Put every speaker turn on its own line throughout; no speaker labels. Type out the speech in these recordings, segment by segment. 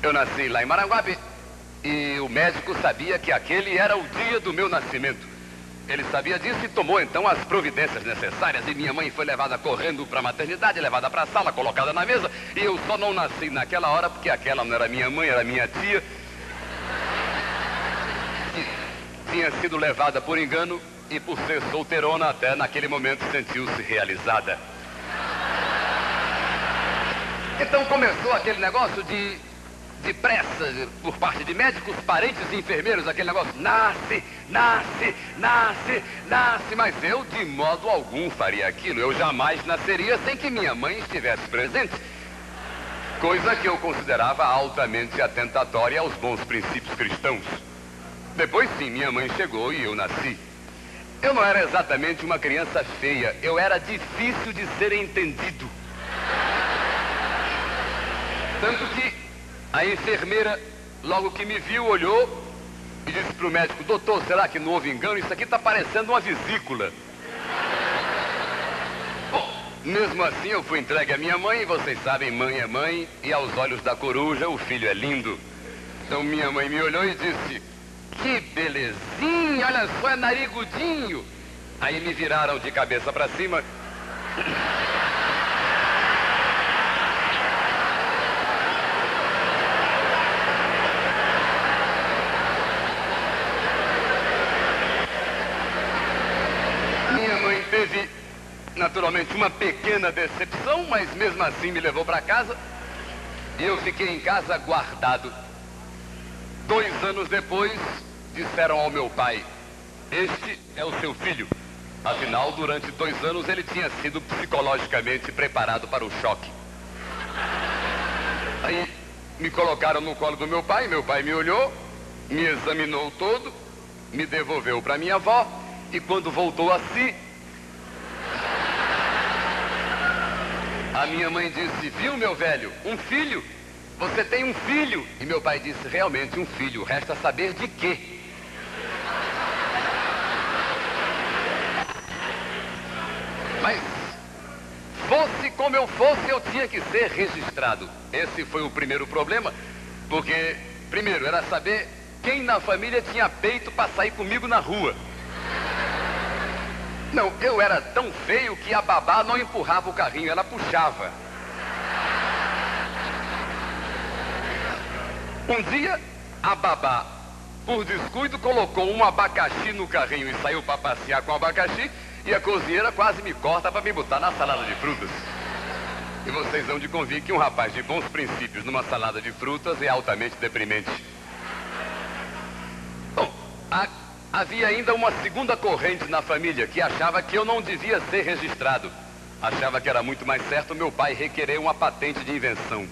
Eu nasci lá em Maranguape e o médico sabia que aquele era o dia do meu nascimento. Ele sabia disso e tomou então as providências necessárias. E minha mãe foi levada correndo para a maternidade, levada para a sala, colocada na mesa. E eu só não nasci naquela hora porque aquela não era minha mãe, era minha tia. Que tinha sido levada por engano e por ser solteirona até naquele momento sentiu-se realizada. Então começou aquele negócio de pressa por parte de médicos, parentes e enfermeiros, aquele negócio, nasce, mas eu de modo algum faria aquilo. Eu jamais nasceria sem que minha mãe estivesse presente, coisa que eu considerava altamente atentatória aos bons princípios cristãos. Depois sim, minha mãe chegou e eu nasci. Eu não era exatamente uma criança feia, eu era difícil de ser entendido. Tanto que a enfermeira, logo que me viu, olhou e disse para o médico: doutor, será que não houve engano? Isso aqui está parecendo uma vesícula. Bom, mesmo assim eu fui entregue à minha mãe, e vocês sabem, mãe é mãe, e aos olhos da coruja o filho é lindo. Então minha mãe me olhou e disse: que belezinha, olha só, é narigudinho. Aí me viraram de cabeça para cima. Teve, naturalmente, uma pequena decepção, mas mesmo assim me levou para casa. E eu fiquei em casa guardado. 2 anos depois, disseram ao meu pai: este é o seu filho. Afinal, durante 2 anos ele tinha sido psicologicamente preparado para o choque. Aí me colocaram no colo do meu pai me olhou, me examinou todo, me devolveu para minha avó, e quando voltou a si, a minha mãe disse: viu, meu velho, um filho? Você tem um filho? E meu pai disse: realmente um filho, resta saber de quê. Mas, fosse como eu fosse, eu tinha que ser registrado. Esse foi o primeiro problema, porque, primeiro, era saber quem na família tinha peito para sair comigo na rua. Não, eu era tão feio que a babá não empurrava o carrinho, ela puxava. Um dia, a babá, por descuido, colocou um abacaxi no carrinho e saiu para passear com o abacaxi, e a cozinheira quase me corta para me botar na salada de frutas. E vocês vão de convir que um rapaz de bons princípios numa salada de frutas é altamente deprimente. Bom, havia ainda uma segunda corrente na família que achava que eu não devia ser registrado. Achava que era muito mais certo meu pai requerer uma patente de invenção.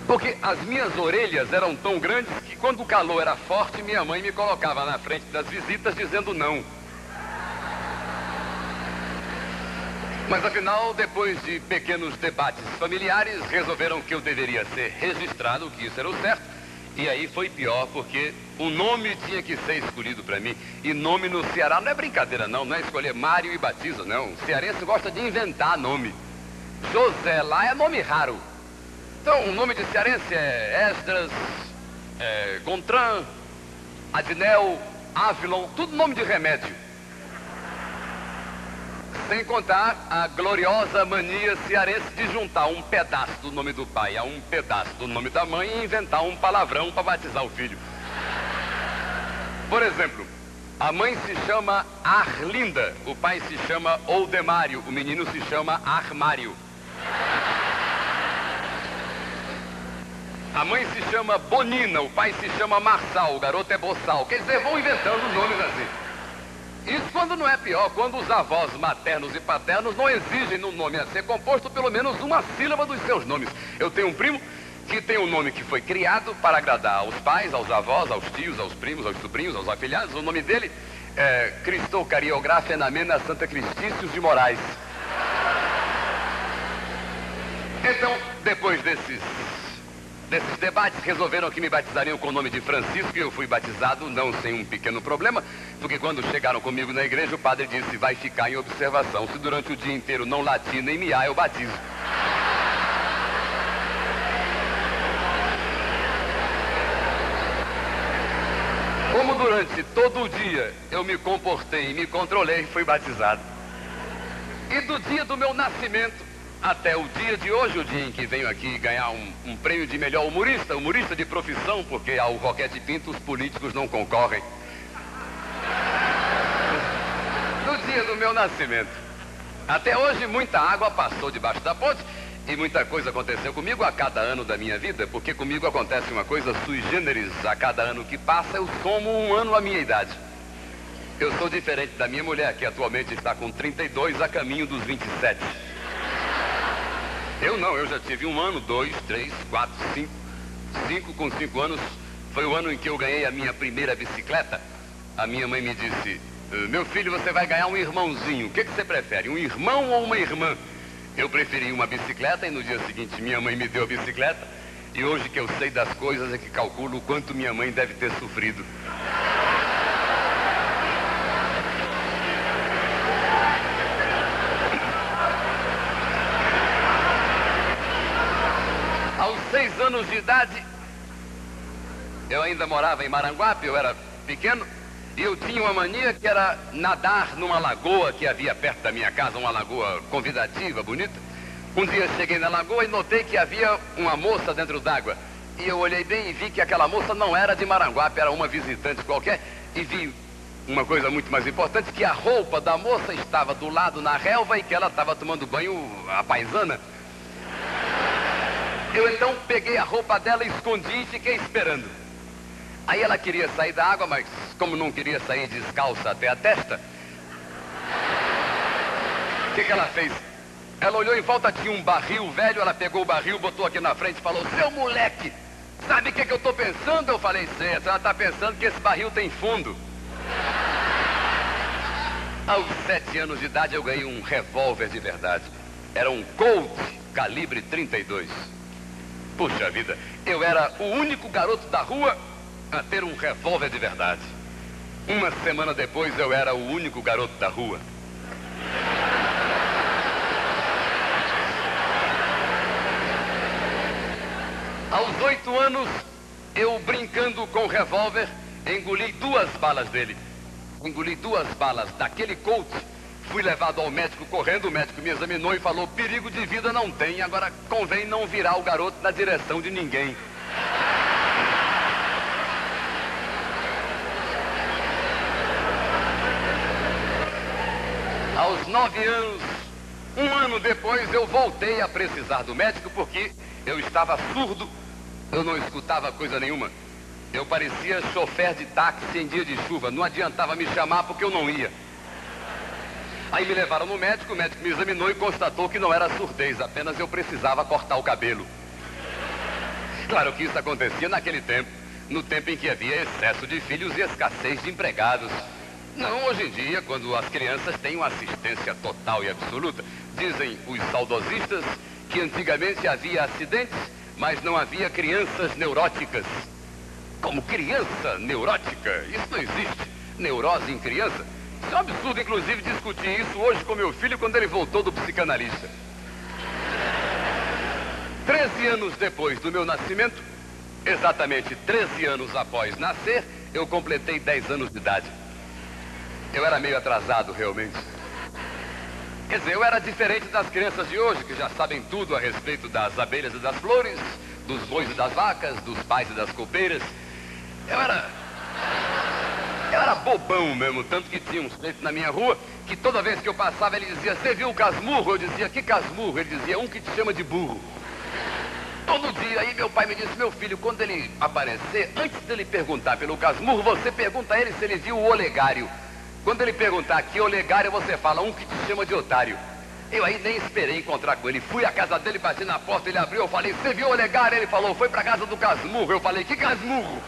Porque as minhas orelhas eram tão grandes que quando o calor era forte, minha mãe me colocava na frente das visitas dizendo não. Mas afinal, depois de pequenos debates familiares, resolveram que eu deveria ser registrado, que isso era o certo. E aí foi pior, porque o nome tinha que ser escolhido para mim. E nome no Ceará não é brincadeira, não é escolher Mário e Batiza, não. O cearense gosta de inventar nome. José lá é nome raro. Então, o nome de cearense é Esdras, Gontran, Adnel, Avilon, tudo nome de remédio. Sem contar a gloriosa mania cearense de juntar um pedaço do nome do pai a um pedaço do nome da mãe e inventar um palavrão para batizar o filho. Por exemplo, a mãe se chama Arlinda, o pai se chama Oldemário, o menino se chama Armário. A mãe se chama Bonina, o pai se chama Marçal, o garoto é Boçal. Quer dizer, vão inventando nomes assim. Isso quando não é pior, quando os avós maternos e paternos não exigem no nome a ser composto pelo menos uma sílaba dos seus nomes. Eu tenho um primo que tem um nome que foi criado para agradar aos pais, aos avós, aos tios, aos primos, aos sobrinhos, aos afilhados. O nome dele é Cristô Cariográfia Namena Santa Cristícios de Moraes. Então, depois desses debates, resolveram que me batizariam com o nome de Francisco, e eu fui batizado, não sem um pequeno problema, porque quando chegaram comigo na igreja, o padre disse: vai ficar em observação, se durante o dia inteiro não latir nem miar, eu batizo. Como durante todo o dia eu me comportei e me controlei, fui batizado. E do dia do meu nascimento até o dia de hoje, o dia em que venho aqui ganhar um prêmio de melhor humorista de profissão, porque ao Roquete Pinto os políticos não concorrem. Do dia do meu nascimento até hoje, muita água passou debaixo da ponte e muita coisa aconteceu comigo a cada ano da minha vida, porque comigo acontece uma coisa sui generis. A cada ano que passa eu somo um ano à minha idade. Eu sou diferente da minha mulher, que atualmente está com 32 a caminho dos 27. Eu não, eu já tive 1 ano, 2, 3, 4, 5. 5 com 5 anos foi o ano em que eu ganhei a minha primeira bicicleta. A minha mãe me disse: meu filho, você vai ganhar um irmãozinho. O que você prefere, um irmão ou uma irmã? Eu preferi uma bicicleta e no dia seguinte minha mãe me deu a bicicleta. E hoje que eu sei das coisas é que calculo o quanto minha mãe deve ter sofrido. Aos 6 anos de idade, eu ainda morava em Maranguape, eu era pequeno, e eu tinha uma mania que era nadar numa lagoa que havia perto da minha casa, uma lagoa convidativa, bonita. Um dia cheguei na lagoa e notei que havia uma moça dentro d'água. E eu olhei bem e vi que aquela moça não era de Maranguape, era uma visitante qualquer. E vi uma coisa muito mais importante, que a roupa da moça estava do lado na relva e que ela estava tomando banho à paisana. Eu então peguei a roupa dela, escondi e fiquei esperando. Aí ela queria sair da água, mas como não queria sair descalça até a testa, o que ela fez? Ela olhou em volta, tinha um barril velho, ela pegou o barril, botou aqui na frente e falou: seu moleque, sabe o que eu estou pensando? Eu falei: sei, a senhora está pensando que esse barril tem fundo. Aos 7 anos de idade eu ganhei um revólver de verdade. Era um Colt calibre 32. Puxa vida, eu era o único garoto da rua a ter um revólver de verdade. Uma semana depois eu era o único garoto da rua. Aos 8 anos, eu brincando com o revólver, engoli 2 balas dele. Engoli 2 balas daquele Colt. Fui levado ao médico correndo, o médico me examinou e falou: perigo de vida não tem, agora convém não virar o garoto na direção de ninguém. Aos 9 anos, 1 ano depois, eu voltei a precisar do médico porque eu estava surdo, eu não escutava coisa nenhuma. Eu parecia chofer de táxi em dia de chuva, não adiantava me chamar porque eu não ia. Aí me levaram no médico, o médico me examinou e constatou que não era surdez, apenas eu precisava cortar o cabelo. Claro que isso acontecia naquele tempo, no tempo em que havia excesso de filhos e escassez de empregados. Não hoje em dia, quando as crianças têm uma assistência total e absoluta. Dizem os saudosistas que antigamente havia acidentes, mas não havia crianças neuróticas. Como criança neurótica? Isso não existe. Neurose em criança? Isso é um absurdo, inclusive, discutir isso hoje com meu filho quando ele voltou do psicanalista. 13 anos depois do meu nascimento, exatamente 13 anos após nascer, eu completei 10 anos de idade. Eu era meio atrasado, realmente. Quer dizer, eu era diferente das crianças de hoje, que já sabem tudo a respeito das abelhas e das flores, dos bois e das vacas, dos pais e das copeiras. Eu era bobão mesmo, tanto que tinha um sujeito na minha rua que toda vez que eu passava ele dizia: você viu o casmurro? Eu dizia: que casmurro? Ele dizia: um que te chama de burro. Todo dia. Aí meu pai me disse: meu filho, quando ele aparecer, antes dele perguntar pelo casmurro, você pergunta a ele se ele viu o olegário. Quando ele perguntar que olegário, você fala: um que te chama de otário. Eu aí nem esperei encontrar com ele. Fui à casa dele, bati na porta, ele abriu, eu falei: você viu o olegário? Ele falou: foi pra casa do casmurro. Eu falei: que casmurro?